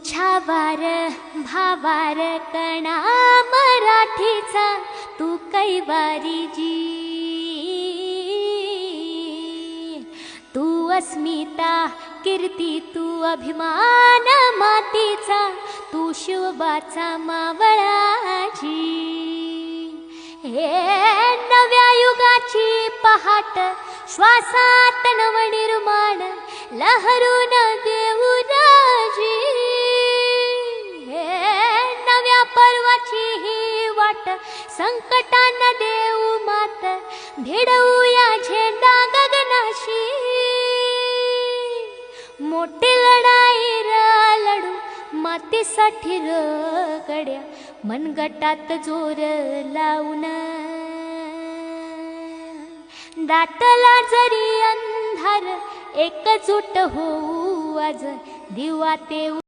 छावार भावार कणा मराठीचा तू कैवारी जी, तू अस्मिता कीर्ती तू अभिमान मातीचा, तू शिवबाचा मावळाची। हे नव्या युगाची पहाट श्वासात नवनिर्माण लहरून देऊ राजी। हे नव्या पर्वाची ही वाट संकटांना देऊ मात, भिडवूया झेंडा गगनाशी। मोठी लढाई लढू मातीसाठी गड्या, मनगटात जोर लावून दाटला जरी अंधार, एकजूट होऊ आज दिवा ते